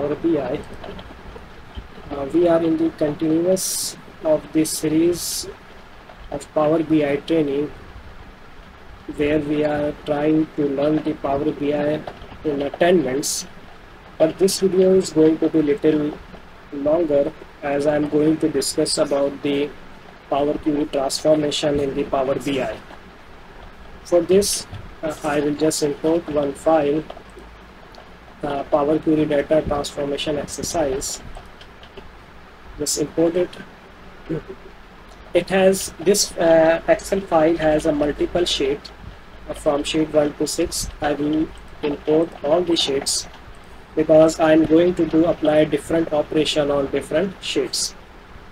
Power BI. We are in the continuous of this series of Power BI training, where we are trying to learn the Power BI in 10 minutes. But this video is going to be little longer, as I am going to discuss about the Power Query transformation in the Power BI. For this, I will just import one file, Power Query data transformation exercise. Just import it. It has this Excel file has a multiple sheet from sheet 1 to 6. I will import all the sheets because I am going to apply different operation on different sheets,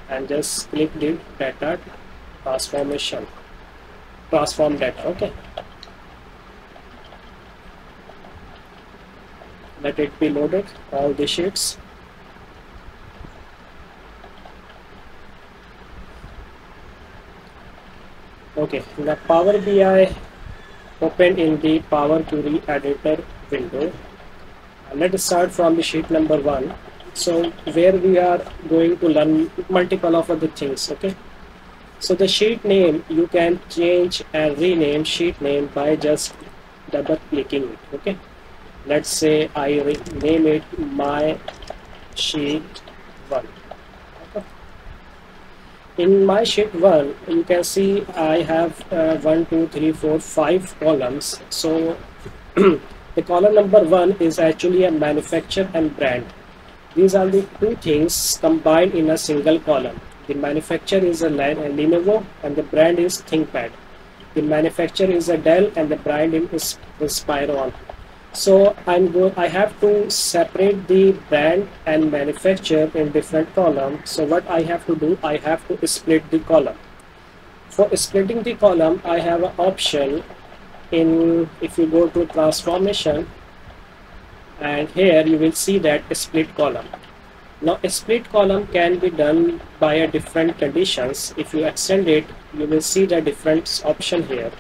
and just click the data transformation, transform data. Okay, let it be loaded, all the sheets. Okay, the Power BI opened in the Power Query editor window. Let's start from the sheet number 1. So where we are going to learn multiple of other things. Okay, so the sheet name, you can change and rename sheet name by just double clicking it. Okay, let's say I rename it my sheet 1. In my sheet 1, you can see I have 1, 2, 3, 4, 5 columns. So the column number 1 is actually a manufacturer and brand. These are the two things combined in a single column. The manufacturer is a Lenovo and the brand is ThinkPad. The manufacturer is a Dell and the brand is Spyron. So I have to separate the brand and manufacturer in different columns. So what I have to do, I have to split the column. For splitting the column, I have an option in, if you go to transformation, and here you will see that split column. Now a split column can be done by a different conditions. If you extend it, you will see the different option here.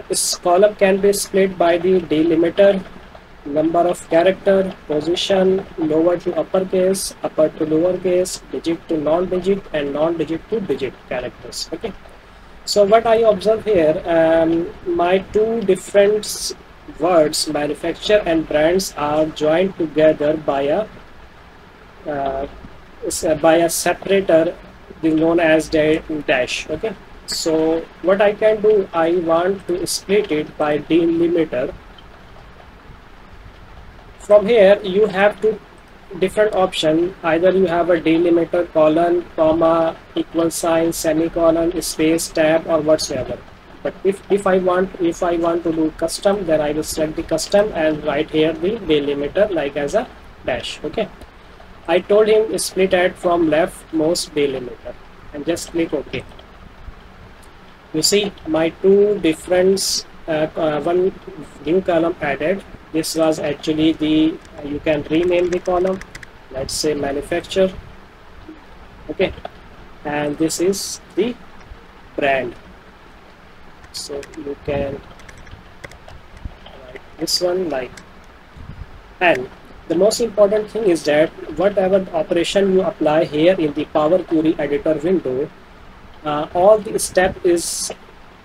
This column can be split by the delimiter, number of character, position, lower to uppercase, upper to lowercase, digit to non-digit, and non-digit to digit characters. Okay, so what I observe here, my two different words, manufacturer and brands, are joined together by a separator known as dash. Okay, so what I can do, I want to split it by delimiter. From here you have two different option. Either you have a delimiter, colon, comma, equal sign, semicolon, space, tab, or whatsoever. But if I want to do custom, then I will select the custom and write here the delimiter like as a dash. Okay, I told him split at from leftmost delimiter and just click OK. You see my two different one new column added. This was actually the you can rename the column, let's say manufacturer. Okay, and this is the brand, so you can write this one like. And the most important thing is that whatever operation you apply here in the Power Query editor window, all the step is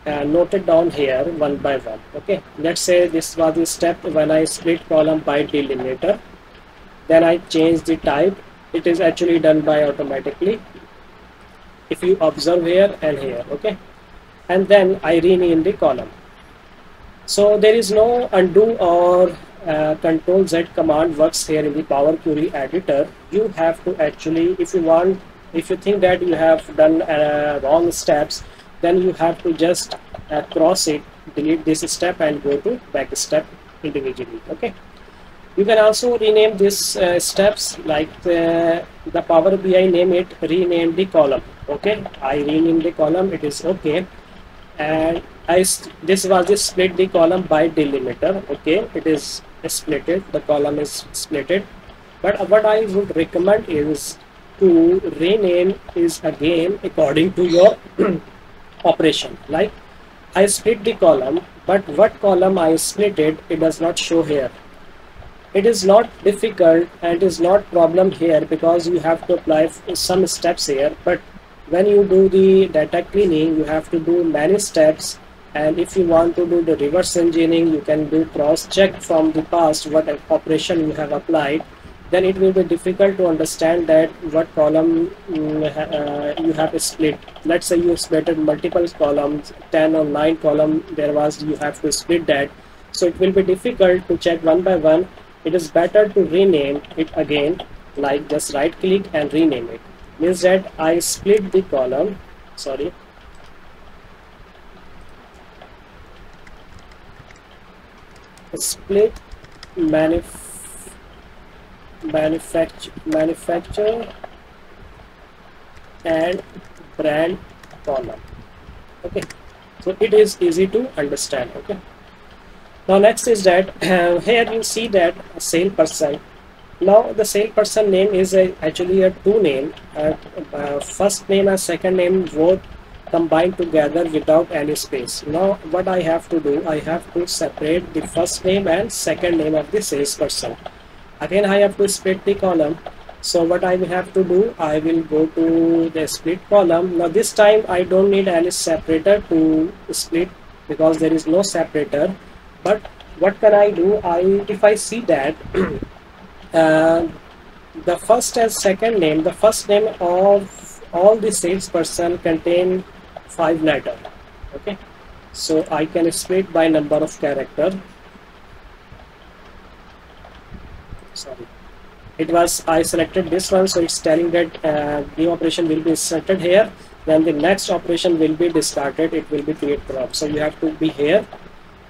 noted down here one by one. Okay, let's say this was the step when I split column by delimiter, then I change the type. It is actually done by automatically if you observe here and here. Okay, and then I rename the column. So there is no undo or Control Z command works here in the Power Query editor. You have to actually, if you think that you have done wrong steps, then you have to just cross it, delete this step and go to back step individually. Okay, you can also rename these steps, like the Power BI name it, rename the column. Okay, I rename the column, it is okay. And this was the split the column by delimiter. Okay, it is splitted, the column is splitted. But what I would recommend is to rename is again according to your operation. Like I split the column, but what column I split it does not show here. It is not difficult and is not problem here because you have to apply some steps here, but when you do the data cleaning you have to do many steps, and if you want to do the reverse engineering you can do cross check from the past what operation you have applied. Then it will be difficult to understand that what column you have split. Let's say you split multiple columns, 10 or 9 column there was, you have to split that, so it will be difficult to check one by one. It is better to rename it again, like just right click and rename it. Means that I split the column, sorry, split manufacturer and brand column. Okay, so it is easy to understand. Okay, now next is that here you see that salesperson. Now the salesperson name is actually a two name, first name and second name both combined together without any space. Now what I have to do, I have to separate the first name and second name of the salesperson. Again I have to split the column. So what I will have to do, I will go to the split column. Now this time I don't need any separator to split because there is no separator. But what can I do? If I see that the first and second name, the first name of all the salesperson contain 5 letters. Okay, so I can split by number of character. Sorry, it was, I selected this one, so it's telling that the operation will be inserted here, then the next operation will be discarded, it will be create crop. So you have to be here,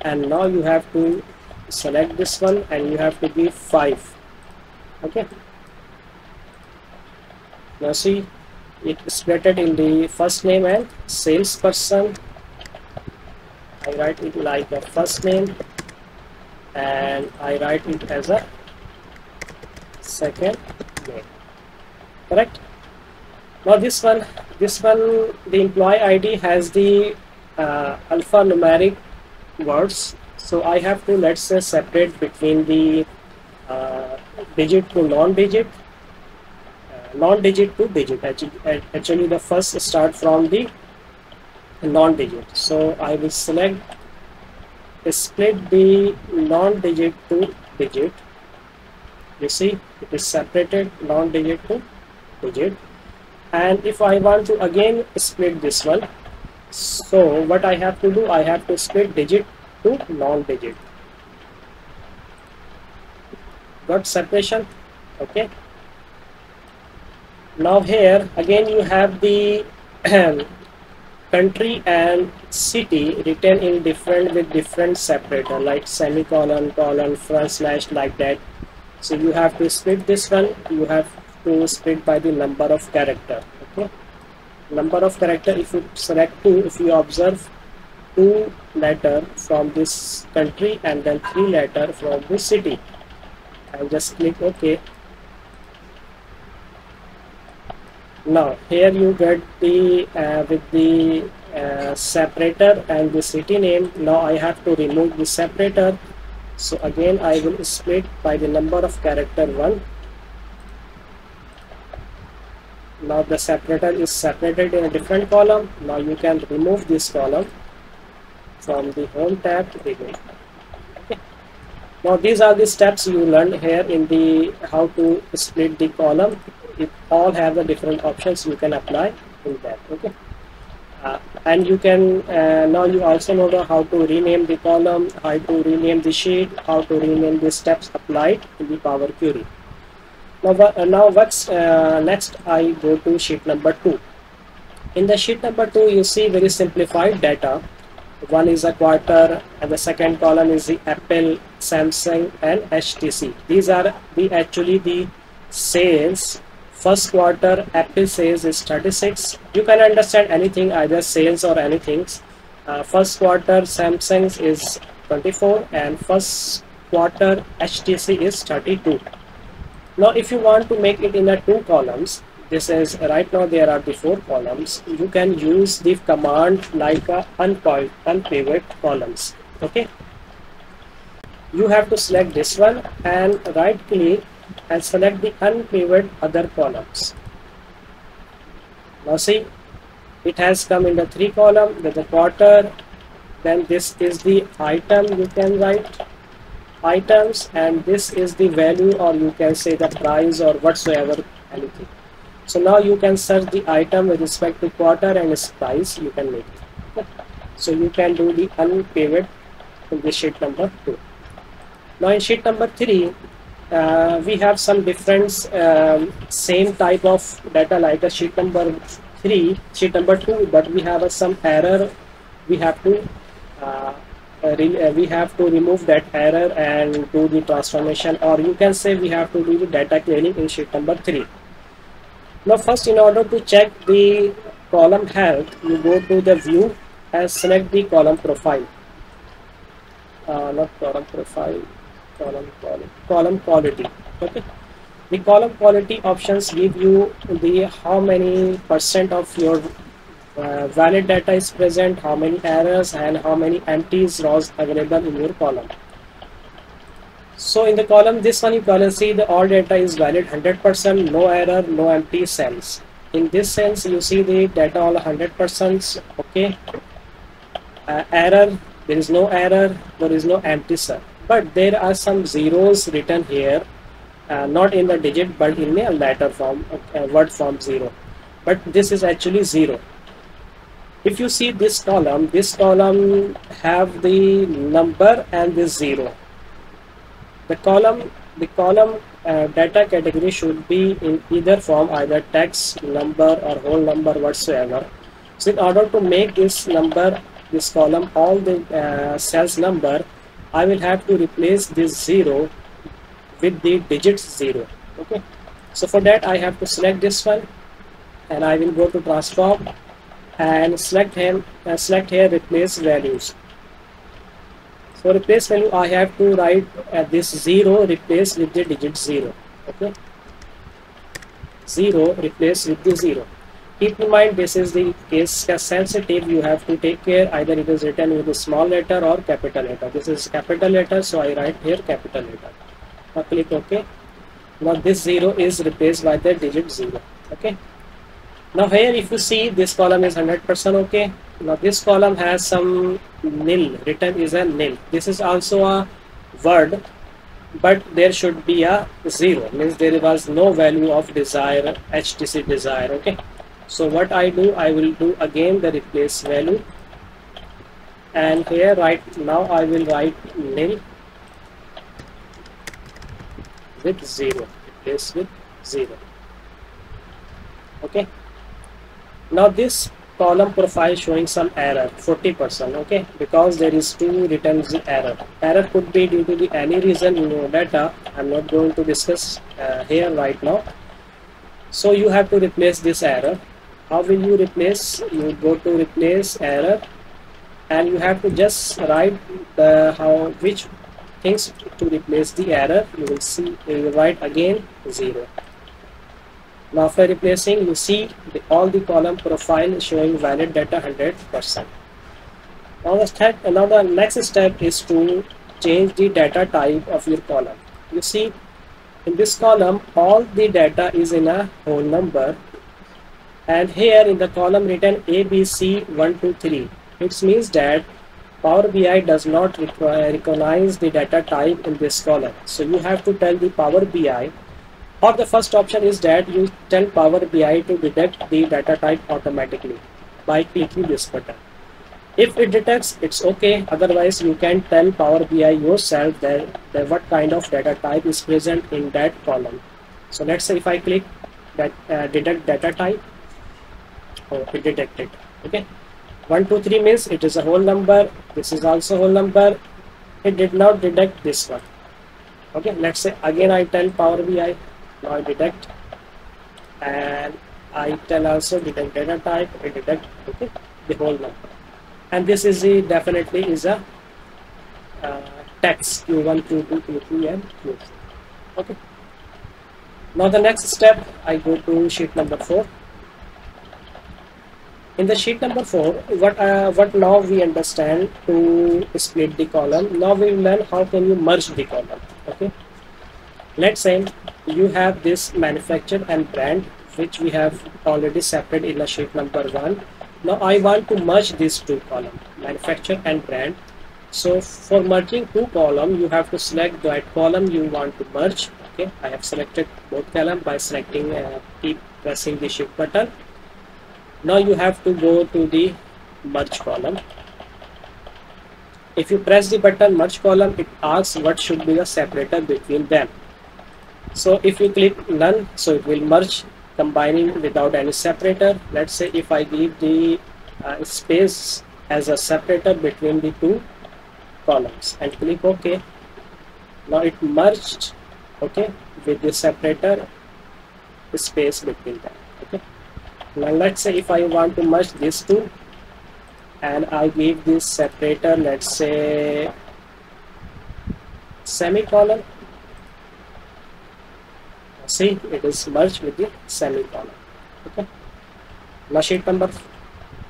and now you have to select this one and you have to give 5. Okay, now see it splitted in the first name and salesperson. I write it like a first name and I write it as a second name, correct? Now this one the employee ID has the alphanumeric words, so I have to, let's say, separate between the digit to non-digit, non-digit to digit. Actually the first start from the non-digit, so I will select split the non-digit to digit. You see it is separated non-digit to digit, and if I want to again split this one, so what I have to do, I have to split digit to non-digit. Got separation? Okay, now here again you have the country and city written in different with different separator like semicolon, colon, front slash, like that. So you have to split this one, you have to split by the number of character. Okay, number of character, if you select 2, if you observe 2 letter from this country and then 3 letter from this city, and just click OK. Now here you get the with the separator and the city name. Now I have to remove the separator, so again I will split by the number of character 1. Now the separator is separated in a different column. Now you can remove this column from the home tab to begin. Okay. Now these are the steps you learned here in the how to split the column. It all have the different options you can apply in that. Okay, and you can now you also know how to rename the column, how to rename the sheet, how to rename the steps applied in the Power Query. Now what's next? I go to sheet number 2. In the sheet number 2 you see very simplified data. One is a quarter and the second column is the Apple, Samsung and HTC. These are actually the sales. First quarter Apple sales is 36. You can understand anything, either sales or anything. First quarter Samsung is 24 and first quarter HTC is 32. Now if you want to make it in a 2 columns, this is right now there are the 4 columns, you can use the command like a unpivot columns. Okay, You have to select this one and right click and select the unpivoted other columns. Now see, it has come in the 3 column with the quarter. Then this is the item, you can write items, and this is the value, or you can say the price or whatsoever, anything. So now you can search the item with respect to quarter and its price, you can make it. So you can do the unpivot in the sheet number 2. Now in sheet number 3, we have some different same type of data like a sheet number 3, sheet number 2, but we have some error. We have to remove that error and do the transformation, or you can say we have to do the data cleaning in sheet number 3. Now first, in order to check the column health, you go to the view and select the column profile. Not column profile, column quality. Okay, the column quality options give you the how many percent of your valid data is present, how many errors, and how many empties rows available in your column. So in the column, this one you can see the all data is valid 100%, no error, no empty cells. In this sense, you see the data all 100%. Okay, error, there is no error, there is no empty cell, but there are some zeros written here, not in the digit but in a letter form, word form 0, but this is actually 0. If you see this column have the number and this 0. The column data category should be in either form, either text, number, or whole number whatsoever. So in order to make this number, this column, all the cells number, I will have to replace this 0 with the digit 0. Okay, so for that I have to select this one, and I will go to transform and select here replace values. So replace value, I have to write this 0 replace with the digit 0. Okay, 0 replace with the 0. Keep in mind, this is the case sensitive. You have to take care, either it is written with a small letter or capital letter. This is capital letter, so I write here capital letter. Now click OK. Now this 0 is replaced by the digit 0. Okay. Now here, if you see, this column is 100% okay. Now this column has some nil, written is a nil. This is also a word, but there should be a 0, means there was no value of desire, HTC desire. Okay, so what I do, I will do again the replace value, and here right now I will write nil with 0, replace with 0. Okay, now this column profile showing some error 40%. Okay, because there is 2 written error could be due to the any reason in your data. I'm not going to discuss here right now. So you have to replace this error. How will you replace? You go to replace error, and you have to just write the which things to replace the error. You will see, you will write again 0. Now after replacing, you see all the column profile showing valid data 100%. Now the next step is to change the data type of your column. You see, in this column, all the data is in a whole number, and here in the column written ABC 1 2 3, it means that Power BI does not recognize the data type in this column. So you have to tell the Power BI, or the first option is that you tell Power BI to detect the data type automatically by clicking this button. If it detects, it's okay. Otherwise, you can tell Power BI yourself that what kind of data type is present in that column. So let's say if I click that detect data type, it detected. Okay, 1 2 3 means it is a whole number. This is also whole number. It did not detect this one. Okay, let's say again I tell Power BI, now I detect, and I tell also detect data type, it detect, okay, the whole number. And this is definitely is a text Q1, Q2, Q3, and Q4. Okay. Now the next step, I go to sheet number 4. In the sheet number 4, what now we understand to split the column. Now we will learn how can you merge the column. Okay, let's say you have this manufacturer and brand, which we have already separated in the sheet number 1. Now I want to merge these two columns, manufacturer and brand. So for merging two columns, you have to select that column you want to merge. Okay, I have selected both columns by selecting, keep pressing the shift button. Now you have to go to the merge column. If you press the button merge column, it asks what should be the separator between them. So if you click none, so it will merge combining without any separator. Let's say if I give the space as a separator between the two columns and click OK. Now it merged, okay, with the separator space between them. Okay. Now let's say if I want to merge these two and I give this separator, let's say semicolon. See, it is merged with the semicolon. Okay. Now sheet number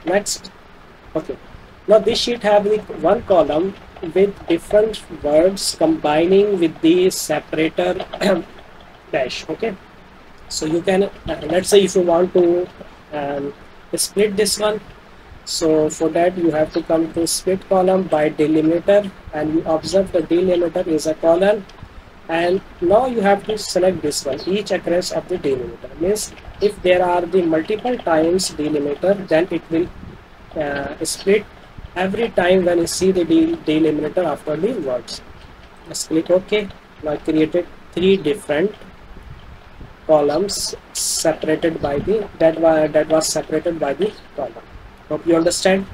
next. Okay. Now this sheet have the one column with different words combining with the separator dash. Okay. So you can let's say if you want to split this one, so for that you have to come to split column by delimiter, and you observe the delimiter is a colon, and now you have to select this one, each across of the delimiter. Means if there are the multiple times delimiter, then it will split every time when you see the delimiter after the words. Just click OK. Now I created three different columns separated by the that was separated by the column. Hope you understand.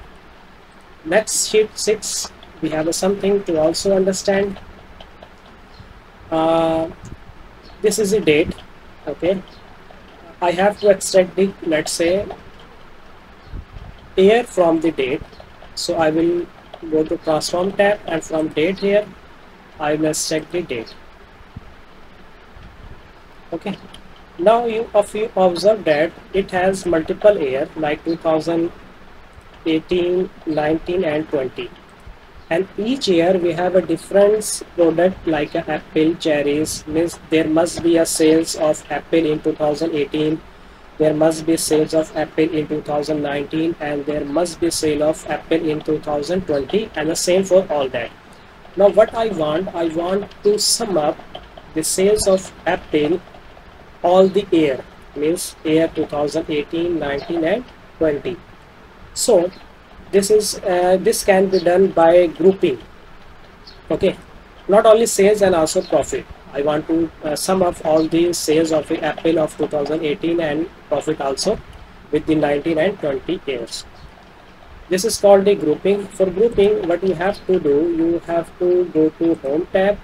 Next sheet 6, we have something to also understand. This is the date. Okay, I have to extract the, let's say, year from the date. So I will go to transform tab, and from date here I will extract the date. Okay. Now you observe that it has multiple year like 2018, 19 and 20, and each year we have a different product like a apple, cherries. Means there must be a sales of apple in 2018, there must be sales of apple in 2019, and there must be sale of apple in 2020, and the same for all that. Now what I want to sum up the sales of apple all the year, means year 2018, 19 and 20. So this is this can be done by grouping. Okay, not only sales and also profit. I want to sum up all the sales of the apple of 2018 and profit also with the 19 and 20 years. This is called the grouping. For grouping, what you have to do, you have to go to home tab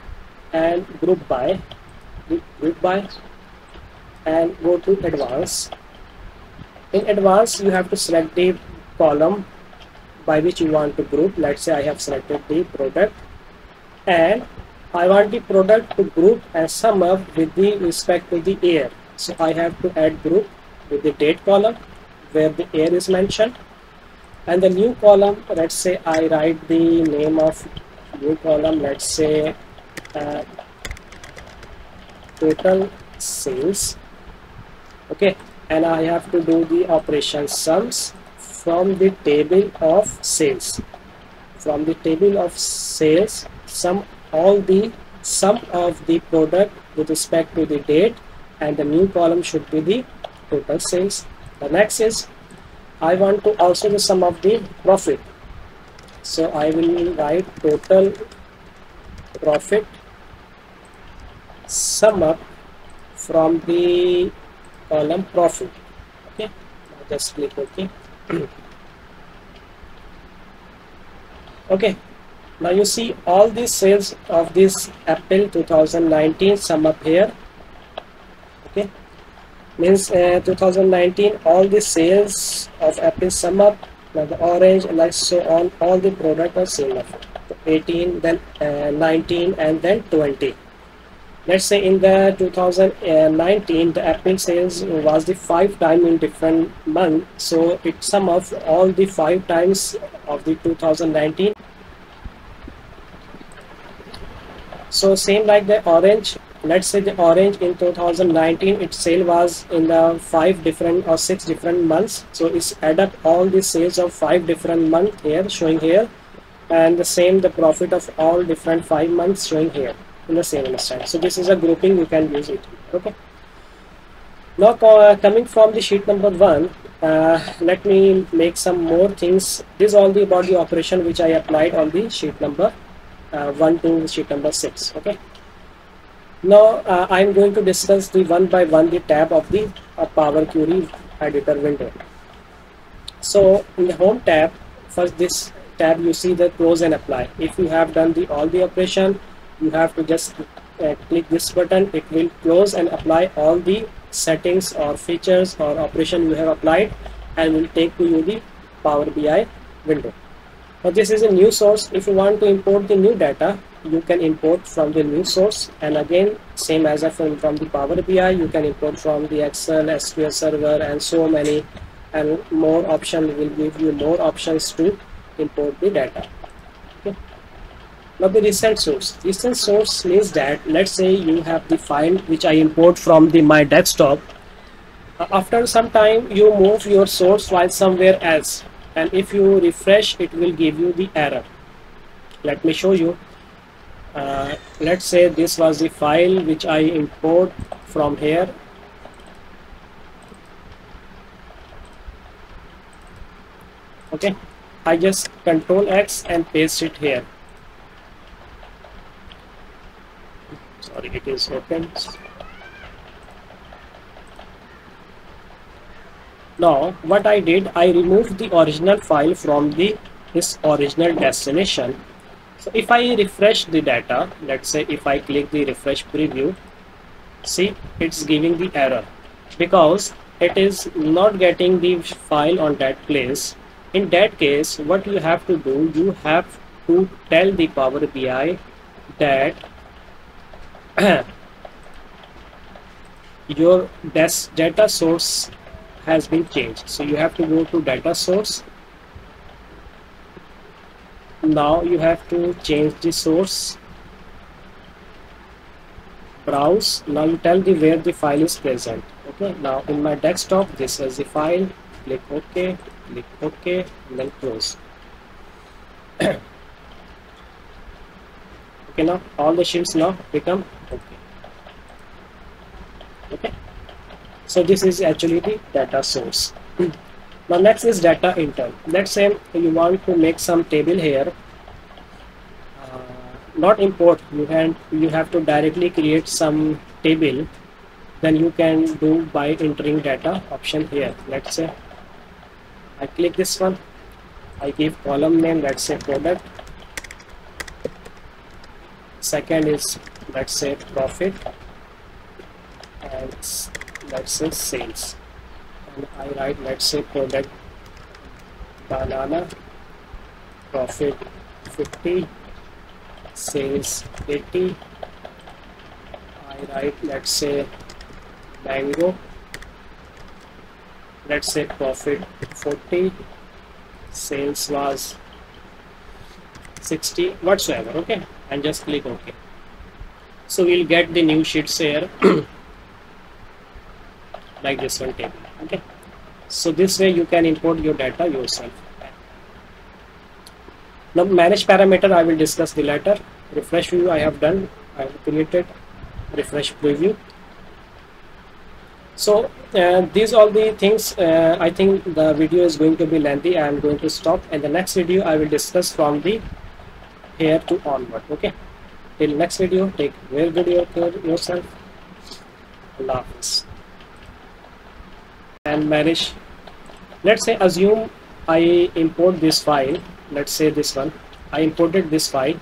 and group by, and go to advanced. In advanced, you have to select the column by which you want to group. Let's say I have selected the product, and I want the product to group and sum up with the respect to the year. So I have to add group with the date column where the year is mentioned, and the new column, let's say I write the name of new column, let's say total sales. Okay, and I have to do the operation sums from the table of sales. From the table of sales, sum of the product with respect to the date, and the new column should be the total sales. The next is I want to also the sum of the profit. So I will write total profit sum up from the column profit. Okay, now just click OK. Okay, now you see all these sales of this Apple 2019 sum up here. Okay, means 2019 all the sales of Apple sum up. Now the orange, like so on, all the product are same of 18, then 19 and then 20. Let's say in the 2019 the April sales was the 5 times in different month, so it sum of all the 5 times of the 2019. So same like the orange, let's say the orange in 2019 its sale was in the 5 different or 6 different months, so it's add up all the sales of 5 different months here showing here, and the same the profit of all different 5 months showing here in the same instant. So this is a grouping, you can use it. Okay, now coming from the sheet number 1, let me make some more things. This is all the about the operation which I applied on the sheet number 1 to sheet number 6. Okay, now I'm going to discuss the one by one the tab of the Power Query editor window. So in the home tab, first this tab you see the close and apply. If you have done the all the operation, you have to just click this button. It will close and apply all the settings or features or operation you have applied, and will take to you the Power BI window. Now this is a new source. If you want to import the new data, you can import from the new source, and again same as from the Power BI, you can import from the Excel, SQL Server, and so many, and more option will give you more options to import the data. Okay. Now the recent source. Recent source means that let's say you have the file which I import from the my desktop. After some time you move your source file somewhere else, and if you refresh it will give you the error. Let me show you. Let's say this was the file which I import from here. Okay, I just Control X and paste it here. Sorry, it is open. Now what I did, I removed the original file from this original destination. So if I refresh the data, let's say if I click the refresh preview, see it's giving the error because it is not getting the file on that place. In that case, what you have to do, you have to tell the Power BI that your data source has been changed. So you have to go to data source. Now you have to change the source, browse. Now you tell the where the file is present. Okay, now in my desktop this is the file. Click OK, click OK, and then close. Okay, now all the sheets now become okay. Okay, so this is actually the data source. Now next is data enter. Let's say you want to make some table here, not import, you have to directly create some table. Then you can do by entering data option here. Let's say I click this one, I give column name, let's say product, second is let's say profit, and let's say sales, and I write let's say product banana, profit 50, sales 80. I write let's say mango, let's say profit 40, sales was 60, whatsoever. Okay, and just click OK. So we'll get the new sheets here like this one table. Okay, so this way you can import your data yourself. Now manage parameter I will discuss the later. Refresh view I have done, I have created. Refresh preview. So these all the things. I think the video is going to be lengthy. I am going to stop, and the next video I will discuss from the here to onward. Okay, till next video, take very good care of yourself. Allah Hafiz. And manage. Let's say assume I import this file. Let's say this one, I imported this file,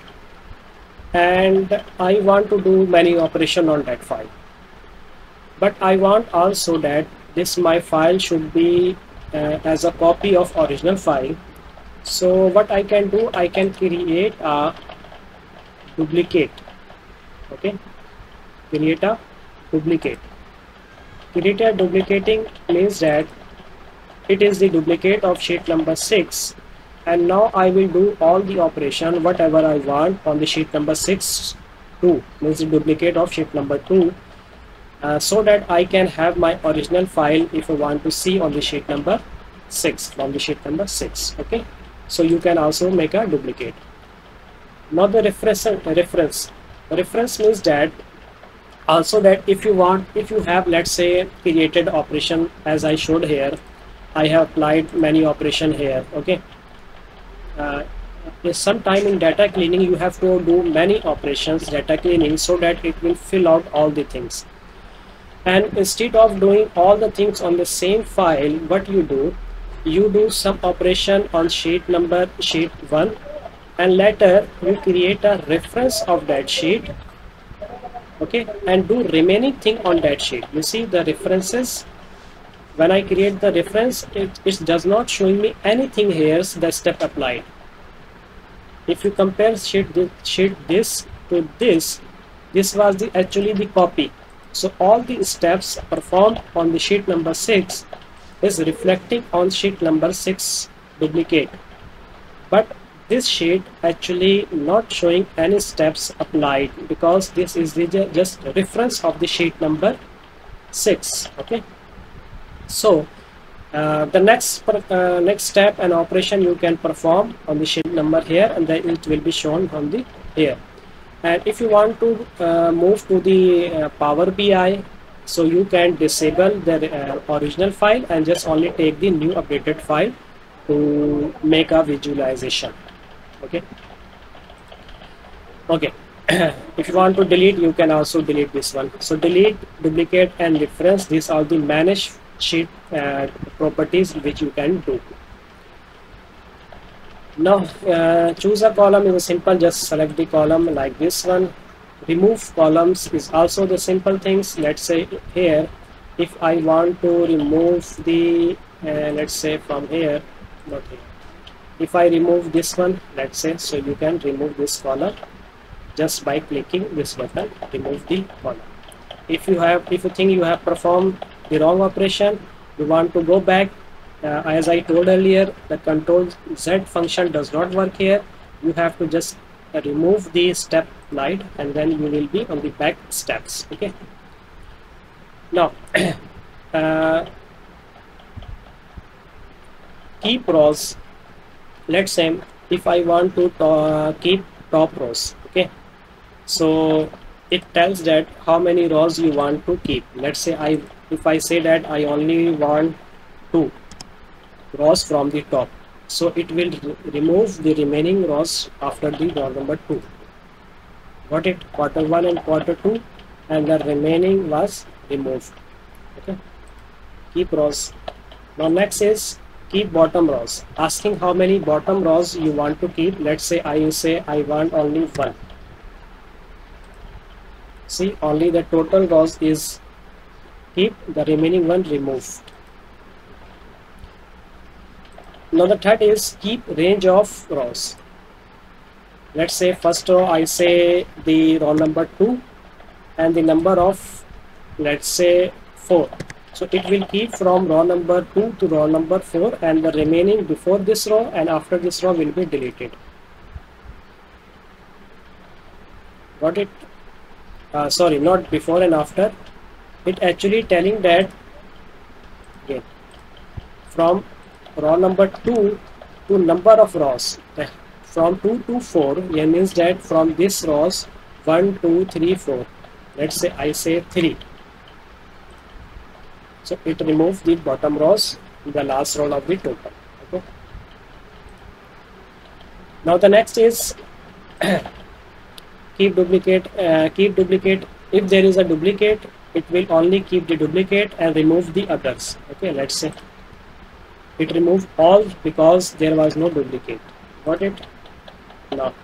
and I want to do many operation on that file, but I want also that this my file should be as a copy of original file. So what I can do, I can create a duplicate. Okay, create a duplicate. Create a duplicating means that it is the duplicate of sheet number 6, and now I will do all the operation whatever I want on the sheet number 6 2, means the duplicate of sheet number 2, so that I can have my original file if I want to see on the sheet number 6, from the sheet number 6. Okay, so you can also make a duplicate. Now the reference means that also that if you want, if you have, let's say, created operation as I showed here, I have applied many operation here. Okay, sometime in data cleaning you have to do many operations, data cleaning, so that it will fill out all the things. And instead of doing all the things on the same file, what you do some operation on sheet 1, and later you create a reference of that sheet. Okay, and do remaining thing on that sheet. You see the references, when I create the reference, it does not showing me anything here, the step applied. If you compare sheet this to this was actually the copy. So all the steps performed on the sheet number 6 is reflecting on sheet number 6 duplicate, but this sheet actually not showing any steps applied, because this is the just reference of the sheet number 6. Okay, so the next step and operation you can perform on the sheet number here, and then it will be shown on the here. And if you want to move to the Power BI, so you can disable the original file and just only take the new updated file to make a visualization. Okay, if you want to delete, you can also delete this one. So delete, duplicate and reference, these are the manage sheet properties which you can do. Now choose a column is a simple, just select the column like this one. Remove columns is also the simple things. Let's say here, if I want to remove the let's say from here, not here, if I remove this one, let's say, so you can remove this column just by clicking this button, remove the column. If you think you have performed the wrong operation, you want to go back, as I told earlier, the Control Z function does not work here. You have to just remove the step applied, and then you will be on the back steps. Okay, now keep rows. Let's say if I want to keep top rows. Okay, so it tells that how many rows you want to keep. Let's say if I say that I only want 2 rows from the top, so it will remove the remaining rows after the row number 2. Got it? Quarter 1 and quarter 2, and the remaining was removed. Okay, keep rows. Now next is keep bottom rows, asking how many bottom rows you want to keep. Let's say I want only 1. See, only the total rows is keep, the remaining one removed. Now the third is keep range of rows. Let's say first row I say the row number 2 and the number of, let's say, 4. So it will keep from row number 2 to row number 4, and the remaining before this row and after this row will be deleted. Got it? Sorry, not before and after. It actually telling that again from row number 2 to number of rows, from 2 to 4. It means that from this rows 1 2 3 4, let's say I say 3, so it removes the bottom rows, the last row of the total. Okay, now the next is keep duplicate. If there is a duplicate, it will only keep the duplicate and remove the others. Okay, let's say it removed all because there was no duplicate. Got it? Now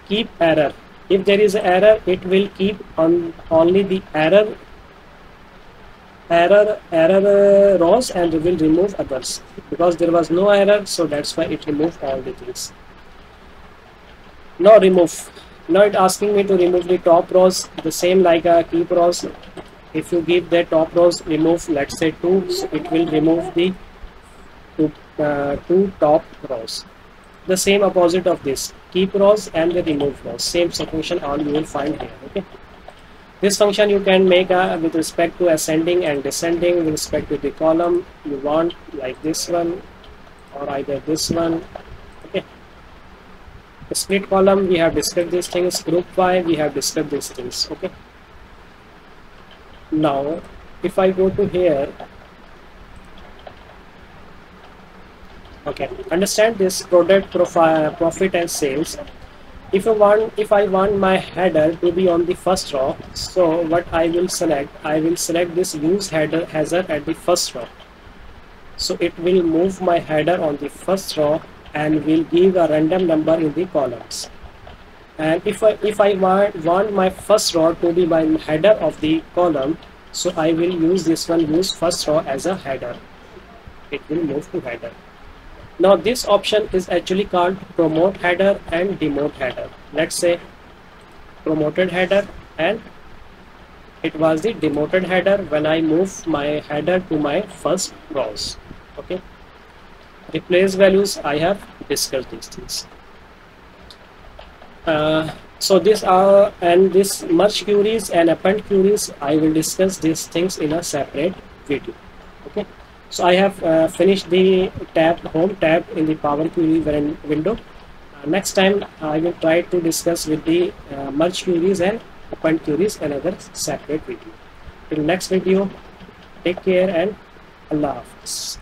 keep error. If there is an error, it will keep on only the error rows and will remove others, because there was no error, so that's why it removed all the things. Now remove. Now it asking me to remove the top rows, the same like a keep rows. If you give the top rows remove, let's say 2, so it will remove the two top rows. The same opposite of this, keep rows and the remove rows, same function all you will find here. Okay, this function you can make with respect to ascending and descending with respect to the column you want, like this one or either this one. Okay, split column we have discussed these things, group by we have discussed these things. Okay, now if I go to here, okay, understand this product profile, profit and sales. If I want my header to be on the first row, so what I will select, I will select this use header hazard at the first row. So it will move my header on the first row and will give a random number in the columns. And if I want my first row to be my header of the column, so I will use this one, use first row as a header. It will move to header. Now this option is actually called promote header and demote header. Let's say promoted header, and it was the demoted header when I move my header to my first rows. Okay, replace values I have discussed these things. So this and this merge queries and append queries, I will discuss these things in a separate video. Okay, so I have finished the home tab in the Power Query window. Next time I will try to discuss with the merge queries and append queries another separate video. Till next video, take care and Allah Hafiz.